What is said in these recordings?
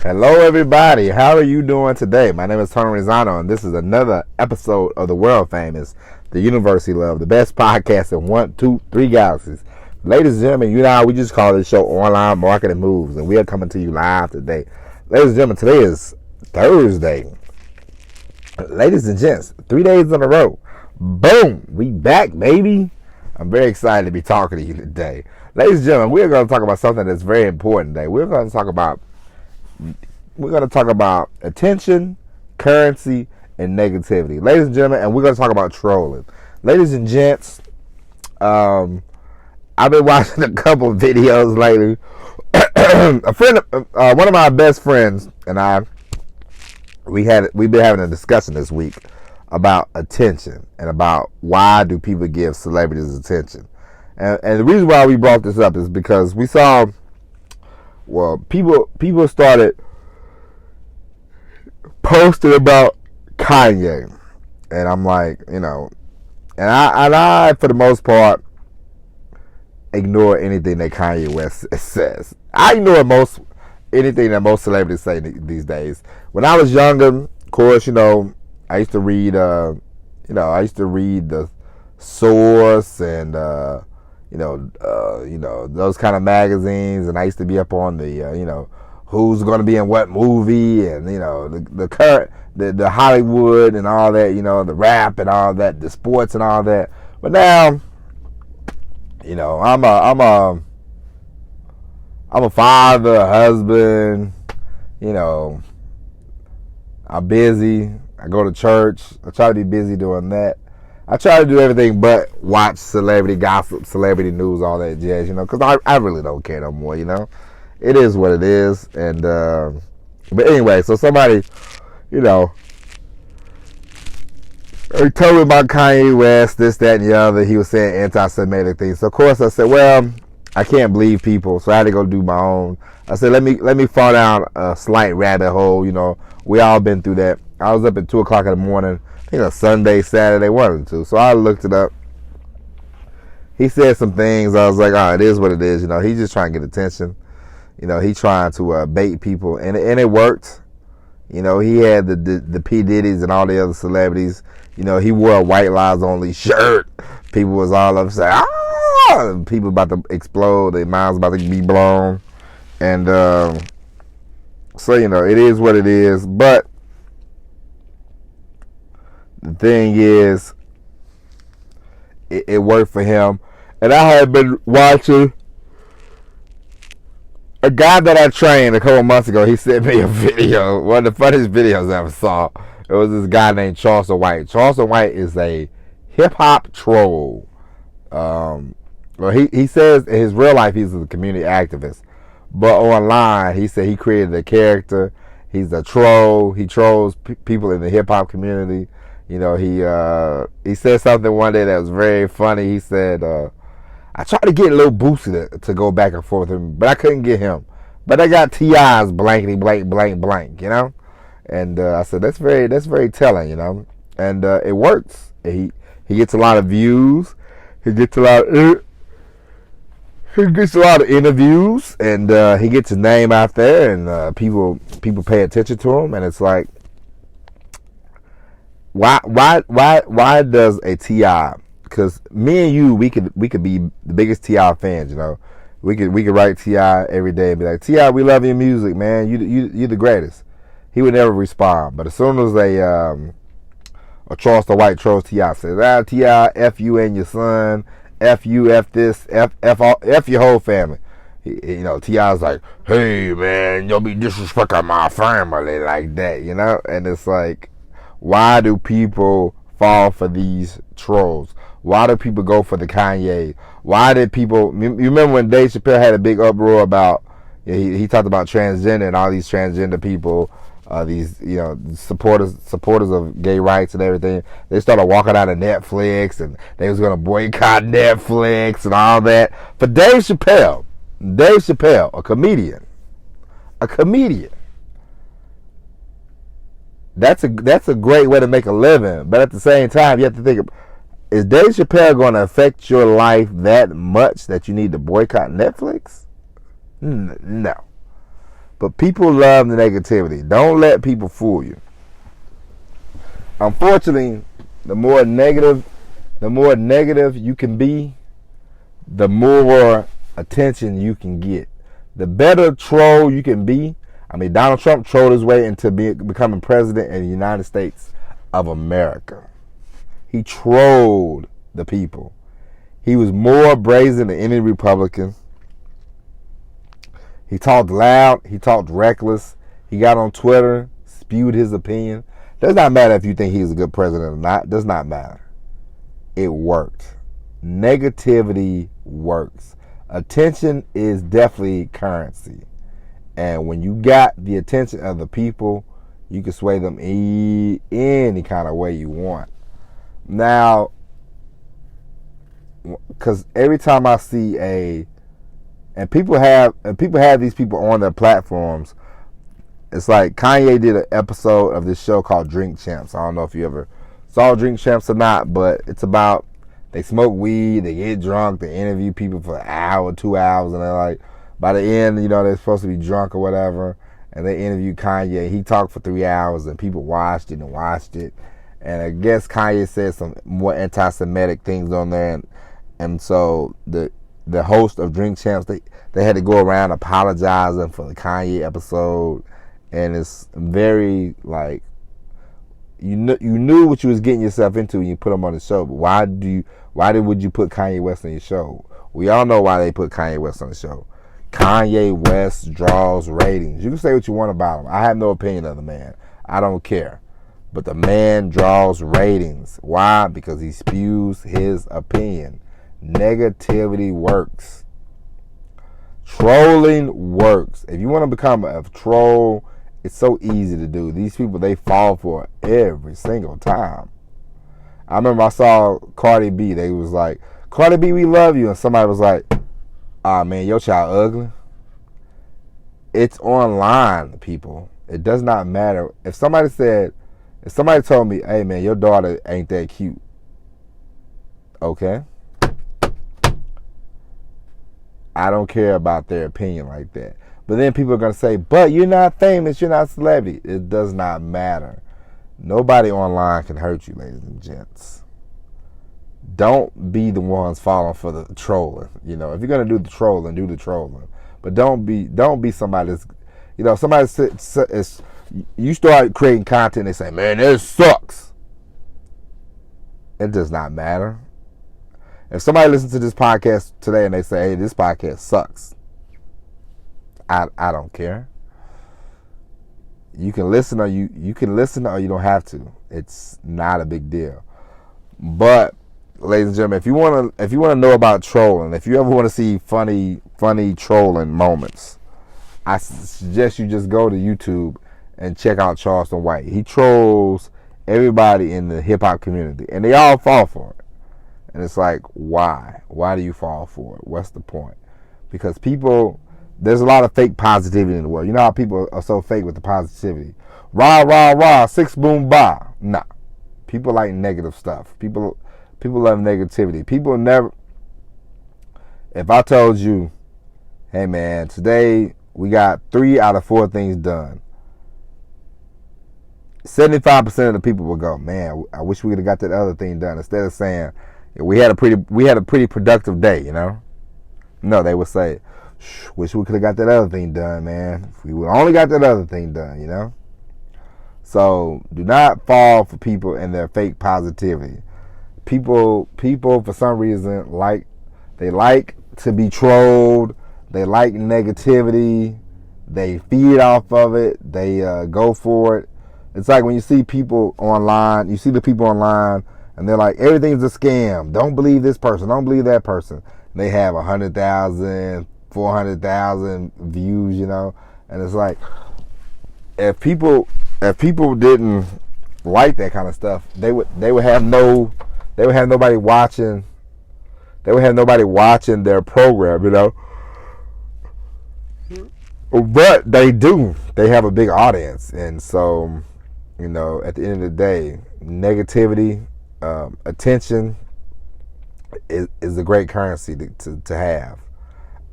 Hello, everybody. How are you doing today? My name is Tony Rizzano, and this is another episode of the world famous, the University Love, the best podcast in 1, 2, 3 galaxies. Ladies and gentlemen, you know, we just call this show Online Marketing Moves, and we are coming to you live today. Ladies and gentlemen, today is Thursday. Ladies and gents, 3 days in a row. Boom! We back, baby. I'm very excited to be talking to you today. Ladies and gentlemen, we're going to talk about something that's very important today. We're going to talk about attention, currency, and negativity. Ladies and gentlemen, and we're going to talk about trolling. Ladies and gents, I've been watching a couple of videos lately. One of my best friends and I, we've been having a discussion this week about attention and about why do people give celebrities attention. And the reason why we brought this up is because we saw, people started posting about Kanye, and I'm like, and I for the most part ignore anything that Kanye West says. I ignore anything that most celebrities say these days. When I was younger, of course, I used to read, the Source and those kind of magazines, and I used to be up on the who's going to be in what movie, and the current, the Hollywood and all that, the rap and all that, the sports and all that. But now, I'm a father, a husband. I'm busy. I go to church. I try to be busy doing that. I try to do everything but watch celebrity gossip, celebrity news, all that jazz, because I really don't care no more, It is what it is. And, but anyway, so somebody, they told me about Kanye West, this, that, and the other. He was saying anti-Semitic things. So, of course, I said, well, I can't believe people, so I had to go do my own. I said, let me fall down a slight rabbit hole, We all been through that. I was up at 2 o'clock in the morning. I think a Sunday, Saturday, one of the two. So I looked it up. He said some things. I was like, it is what it is. He's just trying to get attention. He trying to bait people, and it worked. He had the P. Diddy's and all the other celebrities. He wore a White Lives Only shirt. People was all upset. People about to explode. Their minds about to be blown. And so, it is what it is. But the thing is, it worked for him. And I had been watching a guy that I trained a couple months ago. He sent me a video, one of the funniest videos I ever saw. It was this guy named Charleston White. Charleston White is a hip-hop troll. He says in his real life he's a community activist. But online, he said he created a character. He's a troll. He trolls people in the hip-hop community. He said something one day that was very funny. He said, I tried to get Lil Boosie to go back and forth with him, but I couldn't get him. But I got T.I.'s blankety blank blank blank, And I said that's very telling, And it works. He gets a lot of views. He gets a lot of interviews, and he gets his name out there, and people pay attention to him, and it's like, why does a T.I.? Because me and you, we could be the biggest T.I. fans, We could write T.I. every day and be like, T.I., we love your music, man. You're the greatest. He would never respond. But as soon as a Charleston White trolls T.I., says, T.I., F you and your son, F you, F this, F your whole family. T.I.'s like, hey, man, you'll be disrespecting my family like that, And it's like, why do people fall for these trolls? Why do people go for the Kanye? Why did people... You remember when Dave Chappelle had a big uproar about... He talked about transgender and all these transgender people, these supporters of gay rights and everything. They started walking out of Netflix, and they was going to boycott Netflix and all that. For Dave Chappelle, a comedian. That's a great way to make a living, but at the same time, you have to think: is Dave Chappelle going to affect your life that much that you need to boycott Netflix? No. But people love the negativity. Don't let people fool you. Unfortunately, the more negative you can be, the more attention you can get. The better troll you can be. I mean, Donald Trump trolled his way into becoming president of the United States of America. He trolled the people. He was more brazen than any Republican. He talked loud. He talked reckless. He got on Twitter, spewed his opinion. Does not matter if you think he's a good president or not. Does not matter. It worked. Negativity works. Attention is definitely currency. And when you got the attention of the people, you can sway them any kind of way you want. Now, because every time I see and people have these people on their platforms. It's like Kanye did an episode of this show called Drink Champs. I don't know if you ever saw Drink Champs or not, but it's about they smoke weed, they get drunk, they interview people for an hour, 2 hours, and they're like, by the end, they're supposed to be drunk or whatever, and they interviewed Kanye. He talked for 3 hours, and people watched it. And I guess Kanye said some more anti-Semitic things on there, and so the host of Drink Champs, they had to go around apologizing for the Kanye episode, and it's very like you knew what you was getting yourself into when you put him on the show. But would you put Kanye West on your show? We all know why they put Kanye West on the show. Kanye West draws ratings. You can say what you want about him. I have no opinion of the man. I don't care. But the man draws ratings. Why? Because he spews his opinion. Negativity works. Trolling works. If you want to become a troll, it's so easy to do. These people, they fall for it every single time. I remember I saw Cardi B. They was like, Cardi B, we love you. And somebody was like, man, your child ugly. It's online, people. It does not matter. If somebody told me, hey, man, your daughter ain't that cute. Okay. I don't care about their opinion like that. But then people are going to say, but you're not famous, you're not a celebrity. It does not matter. Nobody online can hurt you, ladies and gents. Don't be the ones falling for the trolling. If you're going to do the trolling, do the trolling. But don't be somebody that's, somebody you start creating content, they say, man, this sucks. It does not matter. If somebody listens to this podcast today and they say, hey, this podcast sucks, I don't care. You can listen or you can listen or you don't have to. It's not a big deal. But ladies and gentlemen, if you want to know about trolling, if you ever want to see funny trolling moments, I suggest you just go to YouTube and check out Charleston White. He trolls everybody in the hip hop community, and they all fall for it. And it's like, why? Why do you fall for it? What's the point? Because there's a lot of fake positivity in the world. You know how people are so fake with the positivity. Rah, rah, rah, six boom, bah. Nah. People like negative stuff. People love negativity. People never... If I told you, hey man, today we got 3 out of 4 things done, 75% of the people will go, man, I wish we would have got that other thing done. Instead of saying, we had a pretty productive day, No, they would say, wish we could have got that other thing done, man. If we would only got that other thing done, So do not fall for people and their fake positivity. People for some reason like to be trolled. They like negativity. They feed off of it. They go for it. It's like when you see people online, you see the people online, and they're like, everything's a scam. Don't believe this person. Don't believe that person. And they have 100,000, 400,000 views, And it's like, if people didn't like that kind of stuff, they would have nobody watching. They would have nobody watching their program, But they do. They have a big audience, and so, at the end of the day, negativity, attention is a great currency to have.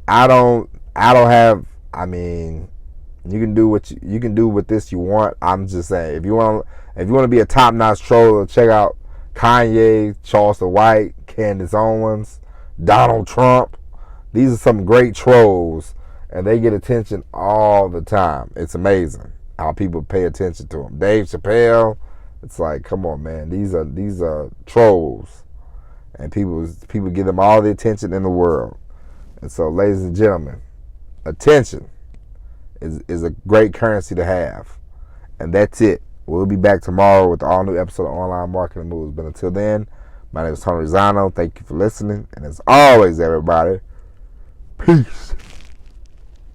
I don't have. I mean, You can do you can do with this you want. I'm just saying, if you want to be a top notch troller, check out Kanye, Charleston White, Candace Owens, Donald Trump. These are some great trolls, and they get attention all the time. It's amazing how people pay attention to them. Dave Chappelle, it's like, come on, man. These are trolls, and people give them all the attention in the world. And so, ladies and gentlemen, attention is a great currency to have. And that's it. We'll be back tomorrow with the all-new episode of Online Marketing Moves. But until then, my name is Tony Rizzano. Thank you for listening. And as always, everybody, peace.